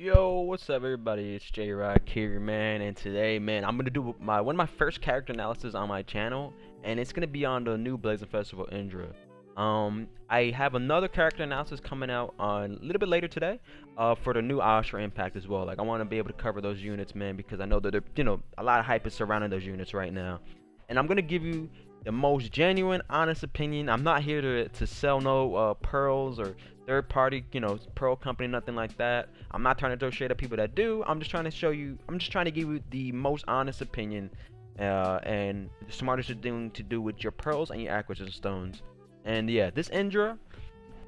Yo, what's up everybody? It's J-Rock here, man, and today, man, I'm gonna do one of my first character analysis on my channel, and it's gonna be on the new Blazing Festival Indra. I have another character analysis coming out on a little bit later today, for the new Astra Impact as well. Like, I want to be able to cover those units, man, because I know that a lot of hype is surrounding those units right now, and I'm gonna give you the most genuine, honest opinion. I'm not here to sell no pearls or third party, pearl company, nothing like that. I'm not trying to throw shade at people that do. I'm just trying to show you, I'm just trying to give you the most honest opinion, and the smartest thing to do with your pearls and your acquisition stones. And yeah, this Indra,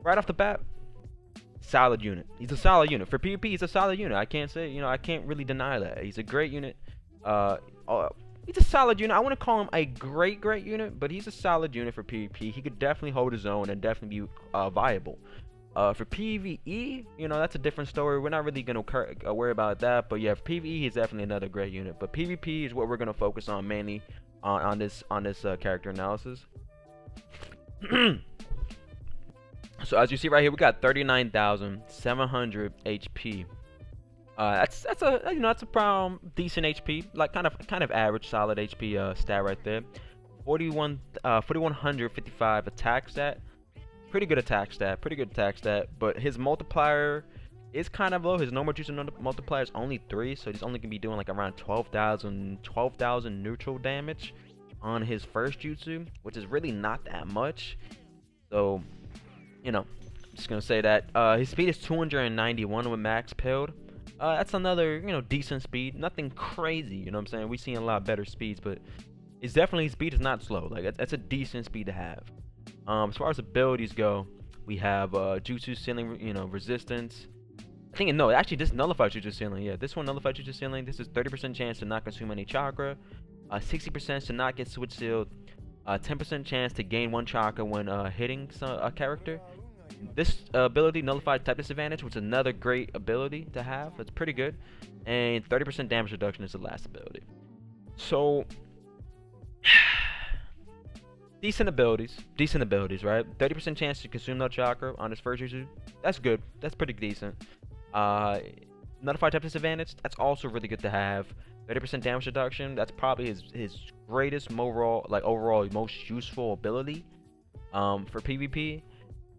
right off the bat, solid unit. He's a solid unit. For PvP, he's a solid unit. I can't say, I can't really deny that. He's a great unit. He's a solid unit. I wouldn't call him a great unit, but he's a solid unit for PvP. He could definitely hold his own and definitely be viable. For PvE, that's a different story. We're not really gonna worry about that. But yeah, for PvE, he's definitely another great unit. But PvP is what we're gonna focus on mainly on this character analysis. So as you see right here, we got 39,700 HP. That's a decent HP, like kind of average solid HP stat right there. 4155 attack stat. Pretty good attack stat, but his multiplier is kind of low. His normal juice multiplier is only 3, so he's only gonna be doing like around 12,000 neutral damage on his first jutsu, which is really not that much. So, I'm just gonna say that his speed is 291 with max pilled. That's another, decent speed. Nothing crazy, you know what I'm saying? We've seen a lot better speeds, but it's definitely, speed is not slow. Like, that's a decent speed to have. As far as abilities go, we have jutsu ceiling, resistance. Actually, this nullifies jutsu ceiling. Yeah, this one nullifies jutsu ceiling. This is 30% chance to not consume any chakra, 60% to not get switch sealed, 10% chance to gain 1 chakra when hitting a character. This ability nullifies type disadvantage, which is another great ability to have. It's pretty good. And 30% damage reduction is the last ability. So, decent abilities, right? 30% chance to consume no chakra on his first jutsu. That's good. That's pretty decent. Nullified type disadvantage. That's also really good to have. 30% damage reduction. That's probably his greatest overall most useful ability for PvP.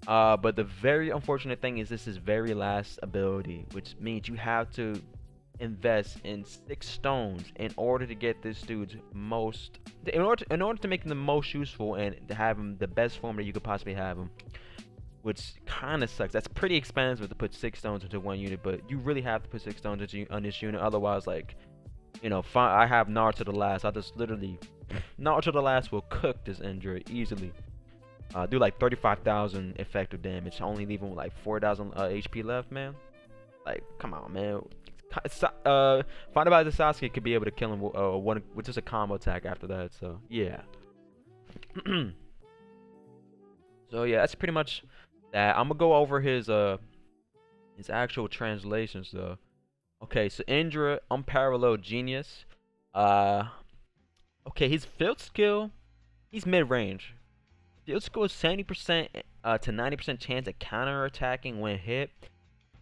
But the very unfortunate thing is this is very last ability, which means you have to invest in 6 stones in order to get this dude's in order to make him the most useful and to have him the best form that you could possibly have him, which kind of sucks. That's pretty expensive to put 6 stones into one unit, but you really have to put 6 stones on this unit. Otherwise, like, I have Naruto the Last. I just literally Naruto the Last will cook this Indra easily. Do like 35,000 effective damage, only leaving with like 4,000 HP left, man. Like, come on, man. Find out the Sasuke could be able to kill him with just a combo attack after that. So yeah. So yeah, that's pretty much that. I'm gonna go over his actual translations though. Okay, so Indra, unparalleled genius. Okay, his field skill, he's mid-range. Field skill is 70% to 90% chance of counter attacking when hit.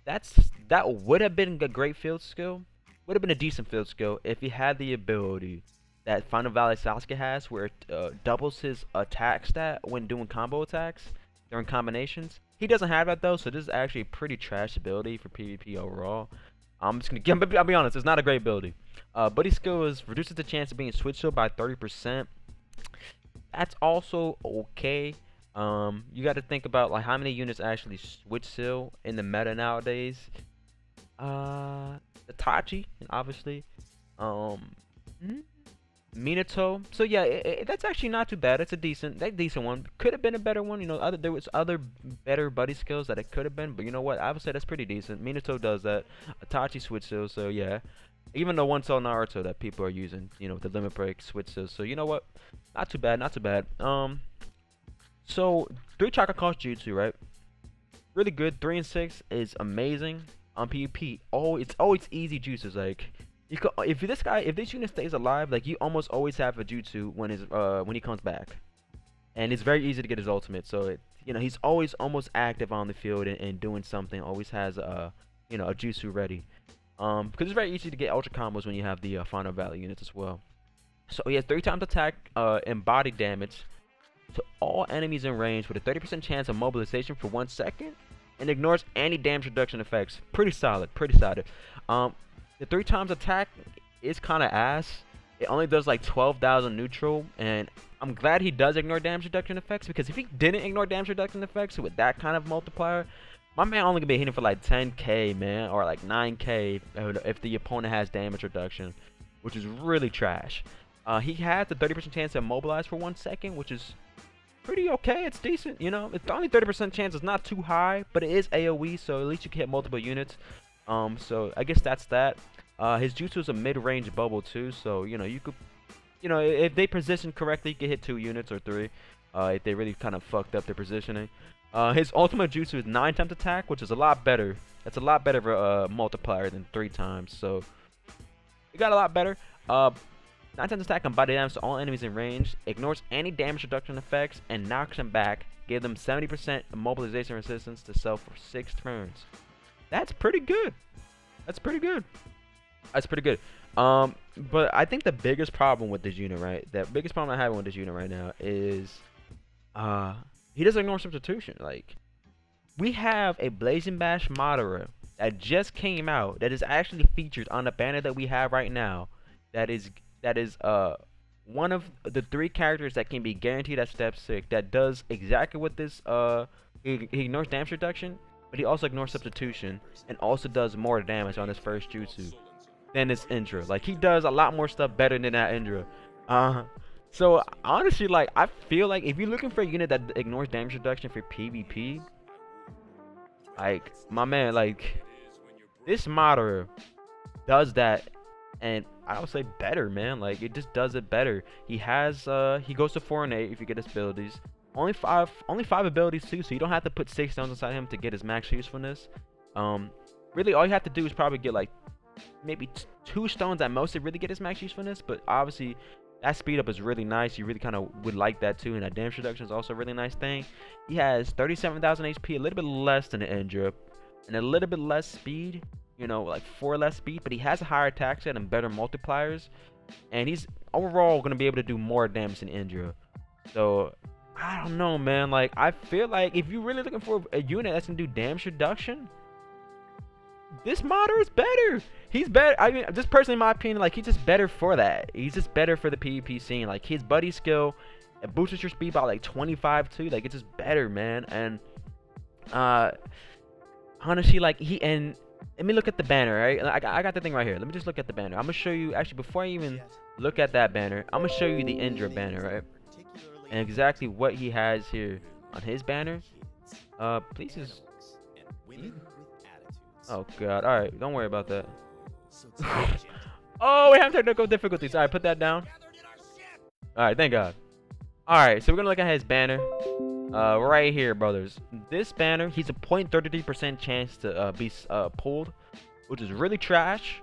That would have been a great field skill. Would have been a decent field skill if he had the ability that Final Valley Sasuke has, where it doubles his attack stat when doing combo attacks during combinations. He doesn't have that though, so this is actually a pretty trash ability for PvP overall. I'll be honest, it's not a great ability. Buddy skill reduces the chance of being switched by 30%. That's also okay. You got to think about like how many units actually switch seal in the meta nowadays. Itachi, obviously. Minato. So yeah, that's actually not too bad. It's a decent one. Could have been a better one. There was other better buddy skills that it could have been, but you know what? I would say that's pretty decent. Minato does that. Itachi switch seal. So yeah. Even the one cell Naruto that people are using, the limit break switches. So you know what? Not too bad, So 3 chakra cost jutsu, right? Really good. 3 and 6 is amazing on PvP. It's always easy juices. Like, if this unit stays alive, like, you almost always have a jutsu when he comes back, and it's very easy to get his ultimate. So he's always almost active on the field and doing something. Always has you know, a jutsu ready. Because it's very easy to get ultra combos when you have the final value units as well. So he has 3 times attack and body damage to all enemies in range with a 30% chance of mobilization for 1 second, and ignores any damage reduction effects. Pretty solid, pretty solid. The 3 times attack is kind of ass. It only does like 12,000 neutral, and I'm glad he does ignore damage reduction effects, because if he didn't ignore damage reduction effects with that kind of multiplier, my man only gonna be hitting for like 10k, man, or like 9k if the opponent has damage reduction, which is really trash. He has the 30% chance to mobilize for 1 second, which is pretty okay. It's decent, you know. It's only 30% chance. It's not too high, but it is AOE, so at least you can hit multiple units. So I guess that's that. His jutsu is a mid-range bubble too, so you know you could, you know, if they position correctly, you can hit 2 units or 3. If they really kind of fucked up their positioning. His ultimate jutsu is 9 times attack, which is a lot better. That's a lot better of a multiplier than 3 times. So it got a lot better. 9 times attack and body damage to all enemies in range. Ignores any damage reduction effects and knocks them back. Give them 70% immobilization resistance to self for 6 turns. That's pretty good. That's pretty good. That's pretty good. But I think the biggest problem with this unit, right? The biggest problem I'm having with this unit right now is he doesn't ignore substitution. Like, we have a Blazing Bash Madara that just came out that is actually featured on the banner that we have right now. That is one of the 3 characters that can be guaranteed at step 6 that does exactly what this he ignores damage reduction, but he also ignores substitution and also does more damage on his first jutsu than this Indra. Like, he does a lot more stuff better than that Indra. So honestly, like, I feel like if you're looking for a unit that ignores damage reduction for PvP, like, my man, like, this Madara does that, and I would say better, man. Like, it just does it better. He has he goes to 4 and 8 if you get his abilities. Only five abilities too, so you don't have to put 6 stones inside him to get his max usefulness. Really all you have to do is probably get like maybe 2 stones at most to really get his max usefulness, but obviously that speed up is really nice. You really kind of would like that too, and that damage reduction is also a really nice thing. He has 37,000 HP, a little bit less than the Indra, and a little bit less speed, you know, like 4 less speed, but he has a higher attack set and better multipliers, and he's overall going to be able to do more damage than Indra. So I don't know, man. Like, I feel like if you're really looking for a unit that's going to do damage reduction, this Madara is better. He's better. I mean, just personally, in my opinion, like, he's just better for that. He's just better for the PvP scene. Like, his buddy skill, it boosts your speed by like 25 too. Like, it's just better, man. And honestly, like, and let me look at the banner, right? I got the thing right here. Let me just look at the banner. I'm gonna show you, actually, before I even look at that banner, I'm gonna show you the Indra banner, right? And exactly what he has here on his banner. Please just. Oh god. All right, don't worry about that. Oh, we have technical difficulties. All right, put that down. All right, thank God. All right, so we're gonna look at his banner. Right here, brothers. This banner, he's a 0.33% chance to be pulled, which is really trash.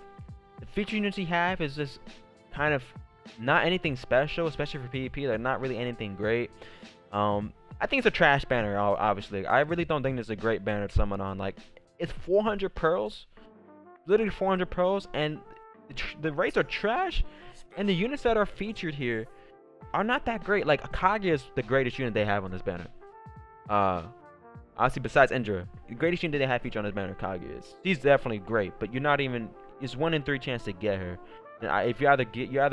The feature units he have is just kind of not anything special, especially for PvP. They're not really anything great. I think it's a trash banner, obviously. I really don't think this is a great banner to summon on. Like, it's 400 pearls, literally 400 pearls, and the rates are trash, and the units that are featured here are not that great. Like, Akage is the greatest unit they have on this banner. Honestly, besides Indra, the greatest unit they have featured on this banner, Akage is. She's definitely great, but you're not even. It's 1 in 3 chance to get her. And if you either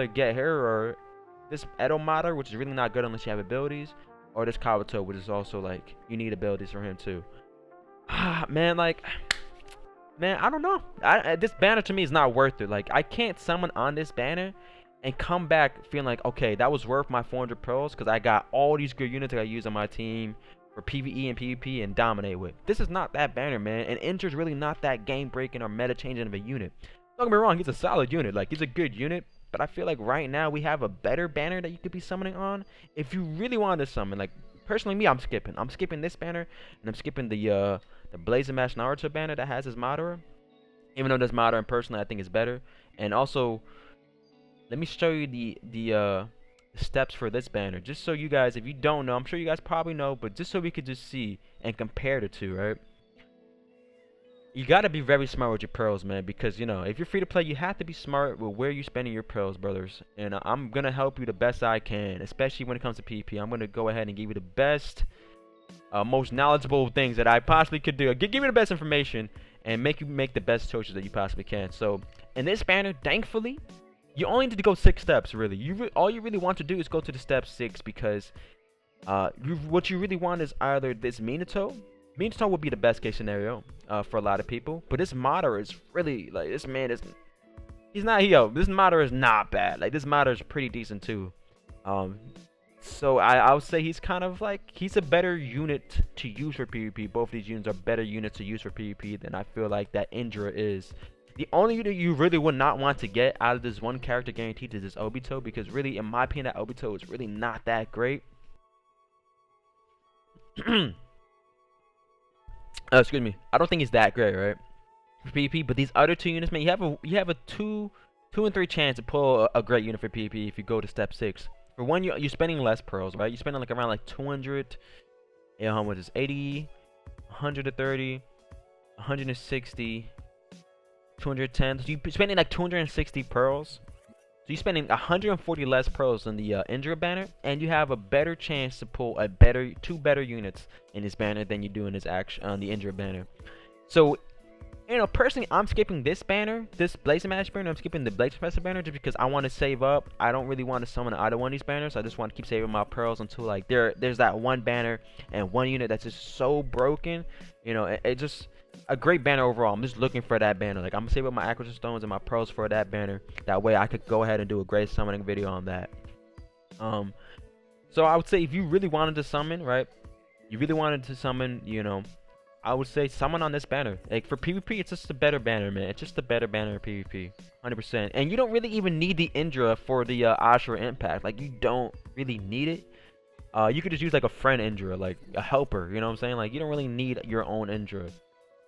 get her or this Edo Madara, which is really not good unless you have abilities, or this Kabuto, which is also like you need abilities for him too. Man, like, man, I don't know. This banner to me is not worth it. Like, I can't summon on this banner and come back feeling like, okay, that was worth my 400 pearls because I got all these good units that I use on my team for PvE and PvP and dominate with. This is not that banner, man. And Indra's really not that game breaking or meta changing of a unit. Don't get me wrong, he's a solid unit. Like, he's a good unit, but I feel like right now we have a better banner that you could be summoning on if you really wanted to summon. Like, personally, me, I'm skipping this banner, and I'm skipping the Blazing Bash Naruto banner that has his Madara, even though this Madara personally I think is better. And also, let me show you the steps for this banner, just so you guys, if you don't know, I'm sure you guys probably know, but just so we could just see and compare the two, right? You gotta be very smart with your pearls, man, because you know if you're free to play, you have to be smart with where you're spending your pearls, brothers. And I'm gonna help you the best I can, especially when it comes to PvP. I'm gonna go ahead and give you the best, most knowledgeable things that I possibly could do. Give you the best information and make you make the best choices that you possibly can. So in this banner, thankfully, you only need to go 6 steps. Really, all you really want to do is go to the step 6 because what you really want is either this Minato. Minato would be the best case scenario for a lot of people, but this Madara is really like this man is. He's not this Madara is not bad. Like this Madara is pretty decent too. So I would say he's kind of like he's a better unit to use for PvP. Both of these units are better units to use for PvP than I feel like that Indra is. The only unit you really would not want to get out of this one character guaranteed is this Obito, because really, in my opinion, that Obito is really not that great. Excuse me. I don't think he's that great, right? For PvP, but these other 2 units, man, you have a 2 and 3 chance to pull a great unit for PvP if you go to step 6. For one, you're spending less pearls, right? You're spending like around like 200. Yeah, how much is 80, 130, 160, 210. So you're spending like 260 pearls. So you're spending 140 less pearls in the Indra banner, and you have a better chance to pull a 2 better units in this banner than you do in this on the Indra banner. So, you know, personally, I'm skipping this banner, this Blazing Mash banner. I'm skipping the Blazing Professor banner just because I want to save up. I don't really want to summon either one of these banners. I just want to keep saving my pearls until like there's that one banner and one unit that's just so broken. You know, it just a great banner overall. I'm just looking for that banner. Like I'm gonna save up my acquisition stones and my pearls for that banner. That way I could go ahead and do a great summoning video on that. So I would say if you really wanted to summon, right? You really wanted to summon, you know, I would say summon on this banner. Like for PvP, it's just a better banner, man. It's just a better banner PvP, 100%. And you don't really even need the Indra for the Ashura impact. Like you don't really need it. You could just use like a friend Indra, like a helper. You know what I'm saying? Like you don't really need your own Indra.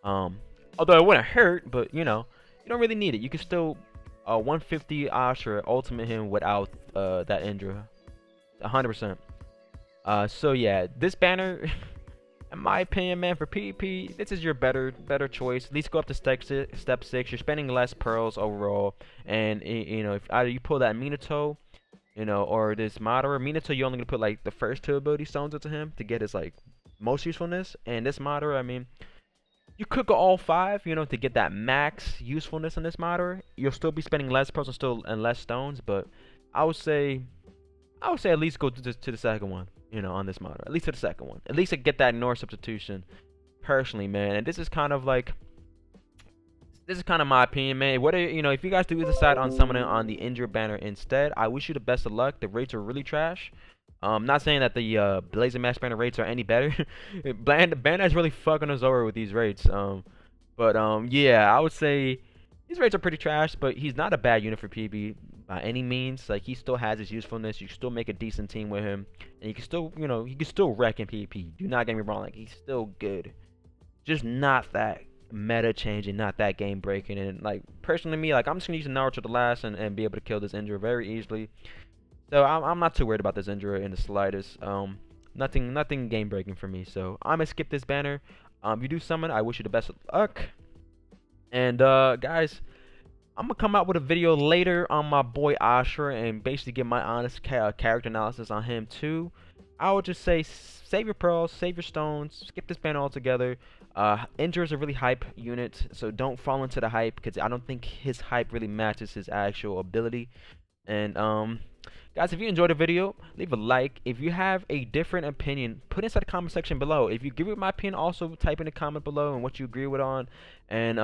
Although it wouldn't hurt, but you know, you don't really need it. You can still 150 Ashura ultimate him without that Indra, 100%. So yeah, this banner. In my opinion, man, for PvP, this is your better choice. At least go up to step 6. You're spending less pearls overall, and you know if either you pull that Minato, you know, or this Madara. Minato, you're only gonna put like the first 2 ability stones into him to get his like most usefulness, and this Madara, I mean, you could go all 5, you know, to get that max usefulness in this Madara. You'll still be spending less pearls and less stones, but I would say at least go to the second one. You know, on this model, at least to the second one. At least to get that North substitution, personally, man. And this is kind of like, this is kind of my opinion, man. Whether, you know, if you guys do decide on summoning on the Indra banner instead, I wish you the best of luck. The rates are really trash. Not saying that the Blazing Mash banner rates are any better. Banner is really fucking us over with these rates. Yeah, I would say these rates are pretty trash, but he's not a bad unit for PvP by any means. Like he still has his usefulness. You can still make a decent team with him, and you can still, you know, you can still wreck in PvP. Do not get me wrong. Like he's still good, just not that meta changing, not that game breaking. And like personally, me, like I'm just gonna use Naruto the last and be able to kill this Indra very easily. So I'm not too worried about this Indra in the slightest. Nothing game breaking for me. So I'm gonna skip this banner. You do summon, I wish you the best of luck. And guys, I'm gonna come out with a video later on my boy Ashura and basically give my honest character analysis on him too. I would just say save your pearls, save your stones, skip this banner altogether. Indra is a really hype unit, so don't fall into the hype because I don't think his hype really matches his actual ability. And guys, if you enjoyed the video, leave a like. If you have a different opinion, put it inside the comment section below. If you agree with my opinion, also type in the comment below and what you agree with on. And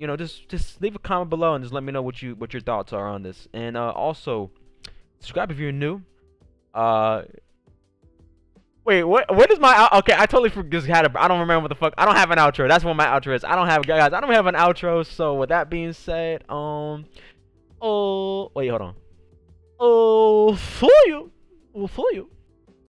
you know, just leave a comment below and just let me know what your thoughts are on this. And also subscribe if you're new. Wait, what is my okay? I totally just had I don't remember what the fuck. I don't have an outro. That's what my outro is. I don't have an outro. So with that being said, oh wait, hold on. Oh, fool you.